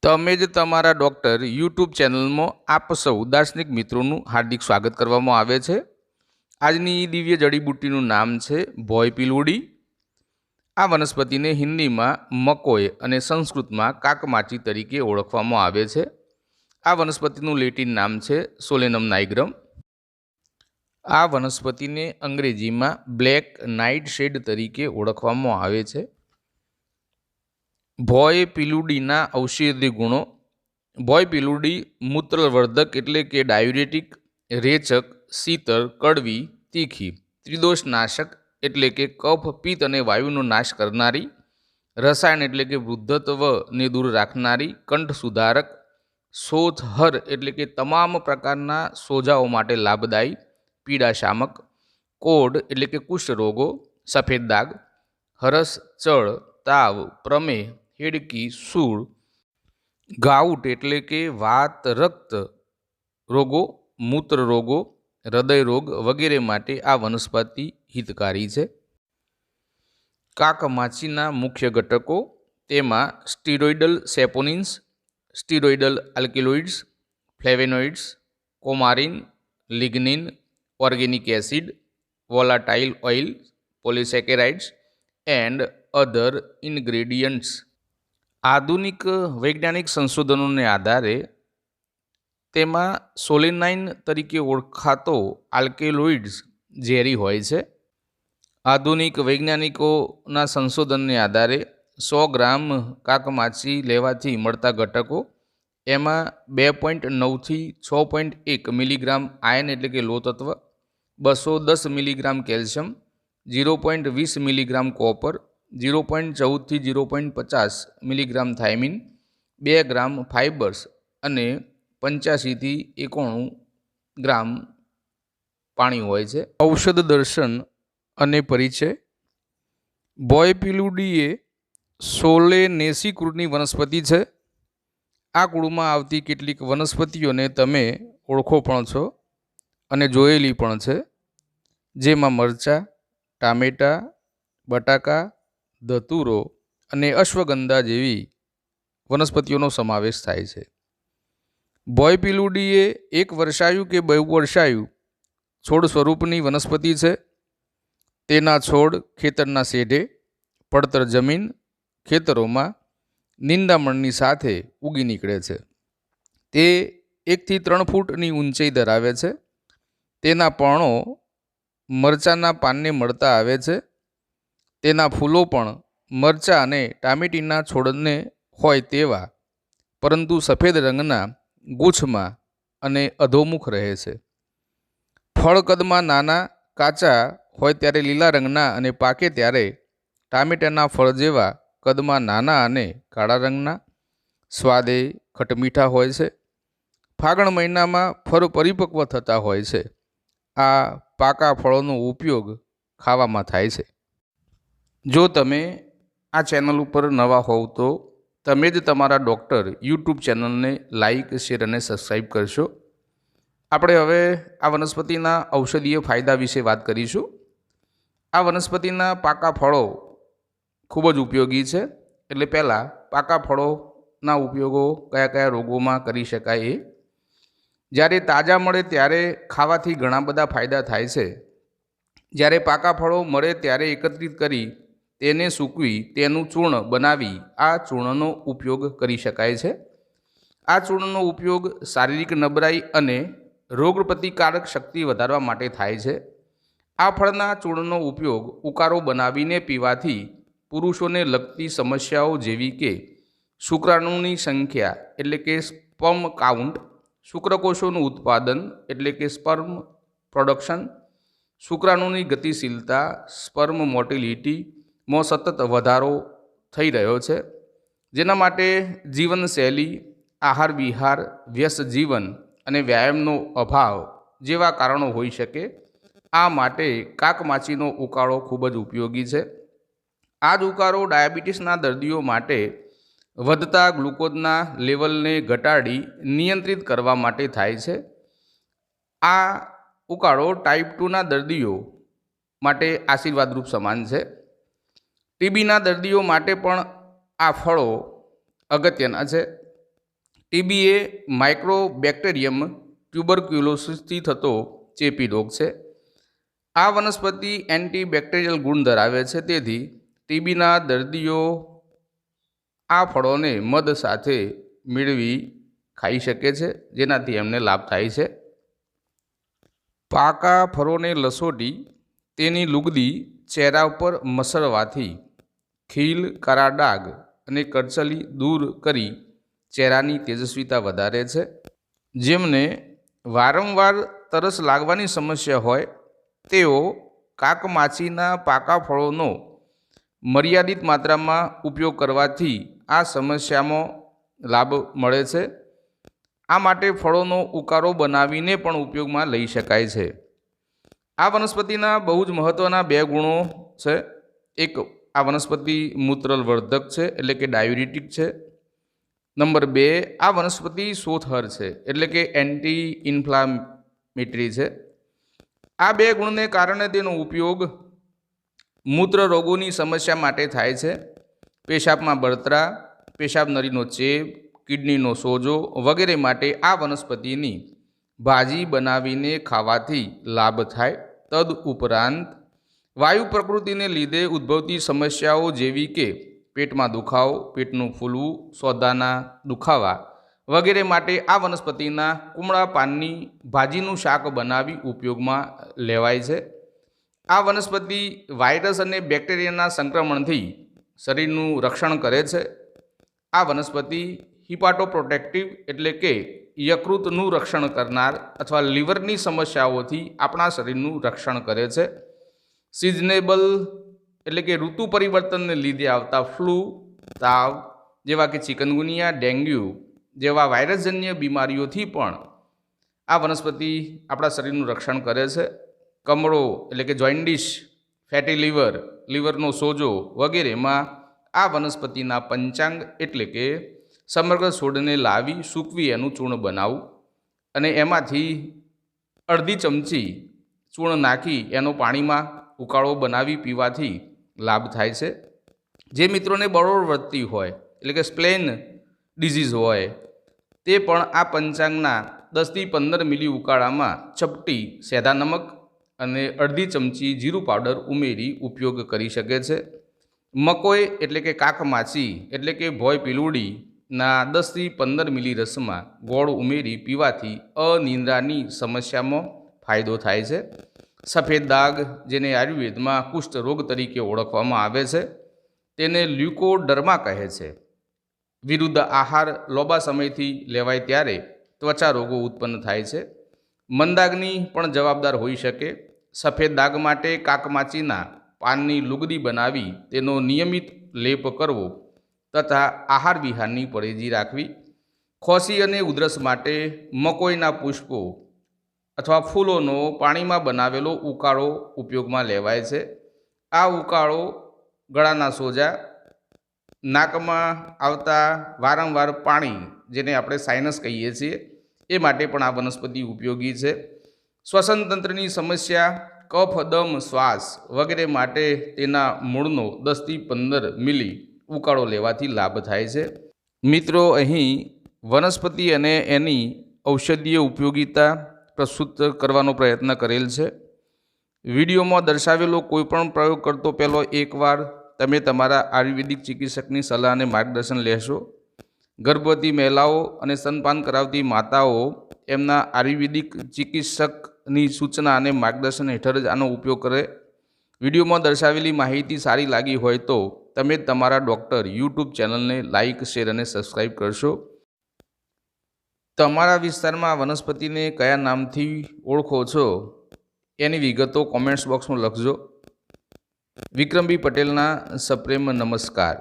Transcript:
તમે જ તમારા ડૉક્ટર યુટ્યુબ ચેનલમાં આપ સૌ દાર્શનિક મિત્રોનું હાર્દિક સ્વાગત કરવામાં આવે છે। આજની દિવ્ય જડીબુટ્ટીનું નામ છે ભોય પીલુડી। આ વનસ્પતિને હિન્દીમાં મકોય અને સંસ્કૃતમાં કાકમાચી તરીકે ઓળખવામાં આવે છે। આ વનસ્પતિનું લેટિન નામ છે સોલેનમ નાઇગ્રમ। આ વનસ્પતિને અંગ્રેજીમાં બ્લેક નાઇટ શેડ તરીકે ઓળખવામાં આવે છે। ભોય પીલુડીના ઔષધીય ગુણો। ભોય પીલુડી મૂત્રવર્ધક એટલે કે ડાયુરેટિક, રેચક, શીતળ, કડવી, તીખી, ત્રિદોષનાશક એટલે કે કફ, પિત્ત અને વાયુનો નાશ કરનારી, રસાયણ એટલે કે વૃદ્ધત્વને દૂર રાખનારી, કંઠ સુધારક, શોથહર એટલે કે તમામ પ્રકારના સોજાઓ માટે લાભદાયી, પીડાશામક, કોઢ એટલે કે કુષ્ઠ રોગો, સફેદ દાગ, હરસ, ચળ, તાવ, પ્રમેહ, હેડકી, સૂળ, ગાઉટ એટલે કે વાત, રક્ત રોગો, મૂત્ર રોગો, હૃદય રોગ વગેરે માટે આ વનસ્પતિ હિતકારી છે। કાકમાચીના મુખ્ય ઘટકો, તેમાં steroidal saponins, steroidal alkaloids, flavonoids, coumarin, lignin, organic acid, volatile oil, polysaccharides and other ingredients. આધુનિક વૈજ્ઞાનિક સંશોધનોને આધારે તેમાં સોલેનાઇન તરીકે ઓળખાતો આલ્કેલોઇડ્સ ઝેરી હોય છે। આધુનિક વૈજ્ઞાનિકોના સંશોધનને આધારે 100 ગ્રામ કાકમાચી લેવાથી મળતા ઘટકો, એમાં 2.9થી 6.1 મિલીગ્રામ આયર્ન એટલે કે લોહ તત્વ, 210 મિલીગ્રામ કેલ્શિયમ, 0.20 મિલીગ્રામ કોપર, 0.14થી 0.50 મિલીગ્રામ થાઇમિન, 2 ગ્રામ ફાઇબર્સ અને 85થી 91 ગ્રામ પાણી હોય છે। ઔષધ દર્શન અને પરિચય। ભોય પીલુડી એ સોલેનેસી કુળની વનસ્પતિ છે। આ કુળમાં આવતી કેટલીક વનસ્પતિઓને તમે ઓળખો પણ છો અને જોયેલી પણ છે, જેમાં મરચાં, ટામેટાં, બટાકા, ધતુરો અને અશ્વગંધા જેવી વનસ્પતિઓનો સમાવેશ થાય છે। ભોય પીલુડી એ એક વર્ષાયુ કે બહુવર્ષાયુ છોડ સ્વરૂપની વનસ્પતિ છે। તેના છોડ ખેતરના શેઢે, પડતર જમીન, ખેતરોમાં નિંદામણની સાથે ઉગી નીકળે છે। તે 1થી 3 ફૂટની ઊંચાઈ ધરાવે છે। તેના પર્ણો મરચાના પાનને મળતા આવે છે। તેના ફૂલો પણ મરચાં અને ટામેટીના છોડને હોય તેવા, પરંતુ સફેદ રંગના ગુચ્છમાં અને અધોમુખ રહે છે। ફળ કદમાં નાના, કાચા હોય ત્યારે લીલા રંગના અને પાકે ત્યારે ટામેટાના ફળ જેવા કદમાં નાના અને કાળા રંગના, સ્વાદે ખટમીઠા હોય છે। ફાગણ મહિનામાં ફળ પરિપક્વ થતા હોય છે। આ પાકા ફળોનો ઉપયોગ ખાવામાં થાય છે। જો તમે આ ચેનલ ઉપર નવા હોવ તો તમે જ તમારા ડૉક્ટર યુટ્યુબ ચેનલને લાઇક, શેર અને સબસ્ક્રાઈબ કરશો। આપણે હવે આ વનસ્પતિના ઔષધીય ફાયદા વિશે વાત કરીશું। આ વનસ્પતિના પાકા ફળો ખૂબ જ ઉપયોગી છે। એટલે પહેલાં પાકા ફળોના ઉપયોગો કયા કયા રોગોમાં કરી શકાય એ। જ્યારે તાજા મળે ત્યારે ખાવાથી ઘણા બધા ફાયદા થાય છે। જ્યારે પાકા ફળો મળે ત્યારે એકત્રિત કરી તેને સૂકવી તેનું ચૂર્ણ બનાવી આ ચૂર્ણનો ઉપયોગ કરી શકાય છે। આ ચૂર્ણનો ઉપયોગ શારીરિક નબળાઈ અને રોગપ્રતિકારક શક્તિ વધારવા માટે થાય છે। આ ફળના ચૂર્ણનો ઉપયોગ ઉકાળો બનાવીને પીવાથી પુરુષોને લગતી સમસ્યાઓ જેવી કે શુક્રાણુની સંખ્યા એટલે કે સ્પર્મ કાઉન્ટ, શુક્રકોષોનું ઉત્પાદન એટલે કે સ્પર્મ પ્રોડક્શન, શુક્રાણુની ગતિશીલતા સ્પર્મ મોટિલિટીમાં સતત વધારો થઈ રહ્યો છે, જેના માટે જીવનશૈલી, આહાર વિહાર, વ્યસ્ત જીવન અને વ્યાયામનો અભાવ જેવા કારણો હોઈ શકે। આ માટે કાકમાચીનો ઉકાળો ખૂબ જ ઉપયોગી છે। આ જ ઉકાળો ડાયાબિટીસના દર્દીઓ માટે વધતા ગ્લુકોઝના લેવલને ઘટાડી નિયંત્રિત કરવા માટે થાય છે। આ ઉકાળો ટાઈપ 2ના દર્દીઓ માટે આશીર્વાદરૂપ સમાન છે। ટીબીના દર્દીઓ માટે પણ આ ફળો અગત્યના છે। ટીબી એ માઇક્રોબેક્ટેરિયમ ટ્યુબરક્યુલોસિસથી થતો ચેપી રોગ છે. આ વનસ્પતિ એન્ટીબેક્ટેરિયલ ગુણ ધરાવે છે, તેથી ટીબીના દર્દીઓ આ ફળોને મધ સાથે મેળવી ખાઈ શકે છે, જેનાથી એમને લાભ થાય છે. પાકા ફળોને લસોટી તેની લુગદી ચહેરા ઉપર મસળવાથી ખીલ, કાળા ડાઘ અને કરચલી દૂર કરી ચહેરાની તેજસ્વીતા વધારે છે. જેમને વારંવાર તરસ લાગવાની સમસ્યા હોય તેઓ કાકમાચીના પાકા ફળોનો મર્યાદિત માત્રામાં ઉપયોગ કરવાથી આ સમસ્યામાં લાભ મળે છે. આ માટે ફળોનો ઉકાળો બનાવીને પણ ઉપયોગમાં લઈ શકાય છે. આ વનસ્પતિના બહુ જ મહત્ત્વના 2 ગુણો છે. એક, આ વનસ્પતિ મૂત્રવર્ધક છે, એટલે કે ડાયુરિટિક છે. નંબર 2, આ વનસ્પતિ શોથહર છે, એટલે કે એન્ટી ઇન્ફ્લામેટરી છે. આ 2 ગુણને કારણે તેનો ઉપયોગ મૂત્ર રોગોની સમસ્યા માટે થાય છે. પેશાબમાં બળતરા, પેશાબ નળીનો ચેપ, કિડનીનો સોજો વગેરે માટે આ વનસ્પતિની ભાજી બનાવીને ખાવાથી લાભ થાય. તદ ઉપરાંત વાયુ પ્રકૃતિને લીધે ઉદ્ભવતી સમસ્યાઓ જેવી કે પેટમાં દુખાવો, પેટનું ફૂલવું, સોદાના દુખાવા વગેરે માટે આ વનસ્પતિના કુમળા પાનની ભાજીનું શાક બનાવી ઉપયોગમાં લેવાય છે. આ વનસ્પતિ વાયરસ અને બેક્ટેરિયાના સંક્રમણથી શરીરનું રક્ષણ કરે છે. આ વનસ્પતિ હિપાટોપ્રોટેક્ટિવ એટલે કે યકૃતનું રક્ષણ કરનાર અથવા લીવરની સમસ્યાઓથી આપણા શરીરનું રક્ષણ કરે છે. સિઝનેબલ એટલે કે ઋતુ પરિવર્તનને લીધે આવતા ફ્લૂ, તાવ જેવા કે ચિકનગુનિયા, ડેન્ગ્યુ જેવા વાયરસજન્ય બીમારીઓથી પણ આ વનસ્પતિ આપણા શરીરનું રક્ષણ કરે છે. કમળો એટલે કે જોઇન્ડિસ, ફેટી લીવર, લીવરનો સોજો વગેરેમાં આ વનસ્પતિના પંચાંગ એટલે કે સમગ્ર છોડને લાવી સૂકવી એનું ચૂર્ણ બનાવવું અને એમાંથી અડધી ચમચી ચૂર્ણ નાખી એનો પાણીમાં ઉકાળો બનાવી પીવાથી લાભ થાય છે. જે મિત્રોને બરોળ વધતી હોય એટલે કે સ્પ્લેન ડિઝીઝ હોય તે પણ આ પંચાંગના 10 થી 15 મિલી ઉકાળામાં ચપટી સેંધા નમક અને અડધી ચમચી જીરું પાવડર ઉમેરી ઉપયોગ કરી શકે છે. મકોઈ એટલે કે કાકમાચી એટલે કે ભોય પીલુડીના 10 થી 15 મિલી રસમાં ગોળ ઉમેરી પીવાથી અનિદ્રાની સમસ્યામાં ફાયદો થાય છે. સફેદ દાગ, જેને આયુર્વેદમાં કુષ્ઠ રોગ તરીકે ઓળખવામાં આવે છે, તેને લ્યુકોડર્મા કહે છે. વિરુદ્ધ આહાર લાંબા સમયથી લેવાય ત્યારે ત્વચા રોગો ઉત્પન્ન થાય છે. મંદાગ્નિ પણ જવાબદાર હોઈ શકે. સફેદ દાગ માટે કાકમાચીના પાનની લુગદી બનાવી તેનો નિયમિત લેપ કરવો તથા આહાર વિહારની પરેજી રાખવી. ખોસી અને ઉધરસ માટે મકોઈના પુષ્પો અથવા ફૂલોનો પાણીમાં બનાવેલો ઉકાળો ઉપયોગમાં લેવાય છે. આ ઉકાળો ગળાના સોજા, નાકમાં આવતા વારંવાર પાણી, જેને આપણે સાઇનસ કહીએ છીએ, એ માટે પણ આ વનસ્પતિ ઉપયોગી છે. શ્વસન તંત્રની સમસ્યા, કફ, દમ, શ્વાસ વગેરે માટે તેના મૂળનો 10 થી 15 મિલી ઉકાળો લેવાથી લાભ થાય છે. મિત્રો, અહીં વનસ્પતિ અને એની ઔષધીય ઉપયોગિતા પ્રસ્તુત કરવાનો પ્રયત્ન કરેલ છે. વિડીયોમાં દર્શાવેલો કોઈપણ પ્રયોગ કરતો પહેલો એકવાર તમે તમારા આયુર્વેદિક ચિકિત્સકની સલાહ અને માર્ગદર્શન લેશો. ગર્ભવતી મહિલાઓ અને સ્તનપાન કરાવતી માતાઓ એમના આયુર્વેદિક ચિકિત્સકની સૂચના અને માર્ગદર્શન હેઠળ જ આનો ઉપયોગ કરે. વિડીયોમાં દર્શાવેલી માહિતી સારી લાગી હોય તો તમે તમારા ડૉક્ટર યુટ્યુબ ચેનલને લાઇક, શેર અને સબસ્ક્રાઈબ કરશો. તમારા વિસ્તારમાં આ વનસ્પતિને કયા નામથી ઓળખો છો એની વિગતો કોમેન્ટ્સ બોક્સમાં લખજો. વિક્રમભાઈ પટેલના સપ્રેમ નમસ્કાર.